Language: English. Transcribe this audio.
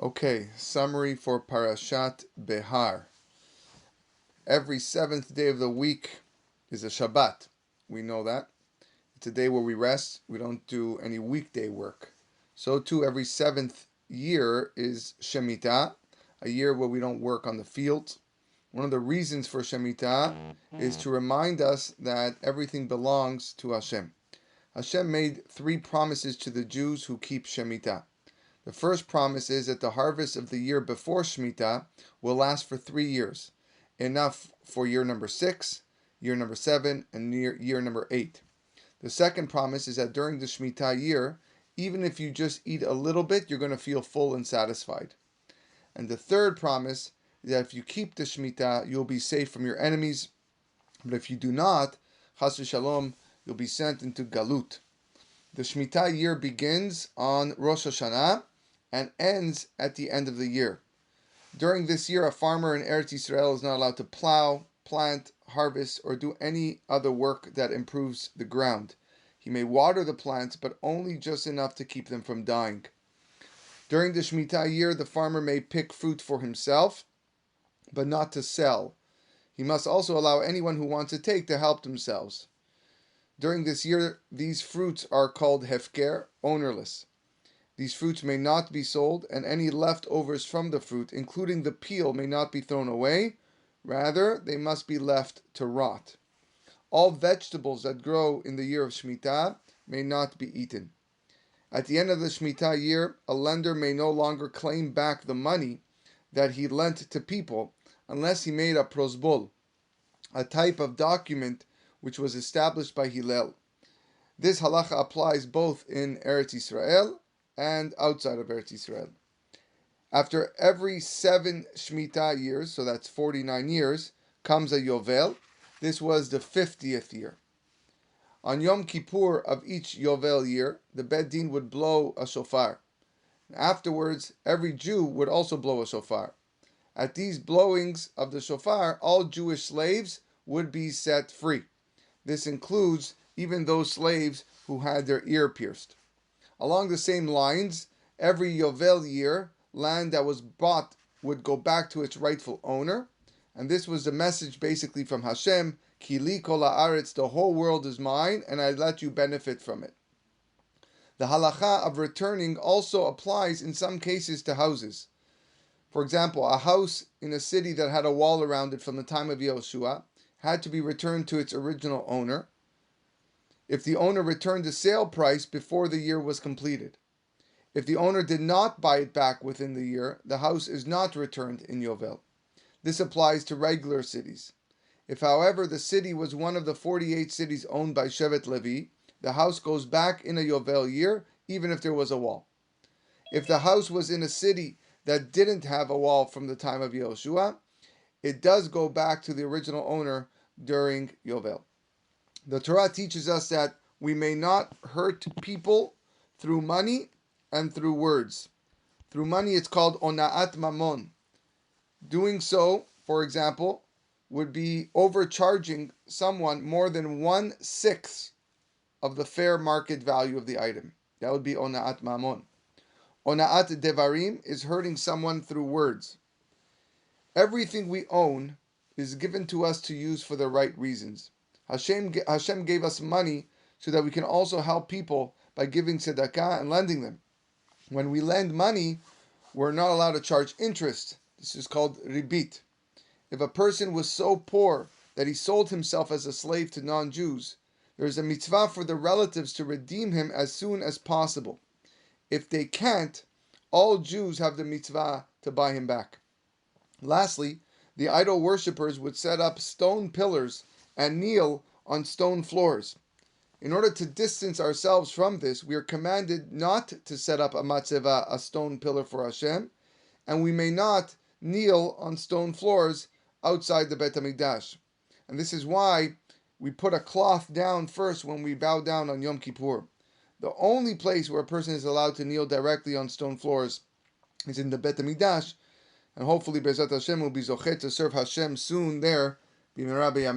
Okay, summary for Parashat Behar. Every seventh day of the week is a Shabbat. We know that. It's a day where we rest. We don't do any weekday work. So too, every seventh year is Shemitah, a year where we don't work on the field. One of the reasons for Shemitah is to remind us that everything belongs to Hashem. Hashem made three promises to the Jews who keep Shemitah. The first promise is that the harvest of the year before Shemitah will last for 3 years, enough for year number 6, year number 7, and year number 8. The second promise is that during the Shemitah year, even if you just eat a little bit, you're going to feel full and satisfied. And the third promise is that if you keep the Shemitah, you'll be safe from your enemies. But if you do not, Chas v'Shalom, you'll be sent into Galut. The Shemitah year begins on Rosh Hashanah and ends at the end of the year. During this year, a farmer in Eretz Yisrael is not allowed to plow, plant, harvest, or do any other work that improves the ground. He may water the plants, but only just enough to keep them from dying. During the Shemitah year, the farmer may pick fruit for himself, but not to sell. He must also allow anyone who wants to take to help themselves. During this year, these fruits are called hefker, ownerless. These fruits may not be sold, and any leftovers from the fruit, including the peel, may not be thrown away. Rather, they must be left to rot. All vegetables that grow in the year of Shemitah may not be eaten. At the end of the Shemitah year, a lender may no longer claim back the money that he lent to people unless he made a prosbul, a type of document which was established by Hillel. This halacha applies both in Eretz Yisrael and outside of Eretz Yisrael. After every 7 Shemitah years, so that's 49 years, comes a Yovel. This was the 50th year. On Yom Kippur of each Yovel year, the Beit Din would blow a shofar. Afterwards, every Jew would also blow a shofar. At these blowings of the shofar, all Jewish slaves would be set free. This includes even those slaves who had their ear pierced. Along the same lines, every Yovel year, land that was bought would go back to its rightful owner. And this was the message basically from Hashem, Ki li kol haaretz, the whole world is mine, and I let you benefit from it. The halacha of returning also applies in some cases to houses. For example, a house in a city that had a wall around it from the time of Yehoshua had to be returned to its original owner if the owner returned the sale price before the year was completed. If the owner did not buy it back within the year, the house is not returned in Yovel. This applies to regular cities. If, however, the city was one of the 48 cities owned by Shevet Levi, the house goes back in a Yovel year, even if there was a wall. If the house was in a city that didn't have a wall from the time of Yehoshua, it does go back to the original owner during Yovel. The Torah teaches us that we may not hurt people through money and through words. Through money, it's called ona'at mamon. Doing so, for example, would be overcharging someone more than 1/6 of the fair market value of the item. That would be ona'at mamon. Ona'at devarim is hurting someone through words. Everything we own is given to us to use for the right reasons. Hashem gave us money so that we can also help people by giving tzedakah and lending them. When we lend money, we're not allowed to charge interest. This is called ribit. If a person was so poor that he sold himself as a slave to non-Jews, there is a mitzvah for the relatives to redeem him as soon as possible. If they can't, all Jews have the mitzvah to buy him back. Lastly, the idol worshippers would set up stone pillars and kneel on stone floors. In order to distance ourselves from this, we are commanded not to set up a matzeva, a stone pillar for Hashem, and we may not kneel on stone floors outside the Beit HaMikdash. And this is why we put a cloth down first when we bow down on Yom Kippur. The only place where a person is allowed to kneel directly on stone floors is in the Beit HaMikdash, and hopefully Be'ezrat Hashem will be zochet to serve Hashem soon there. B'mehera b'yameinu.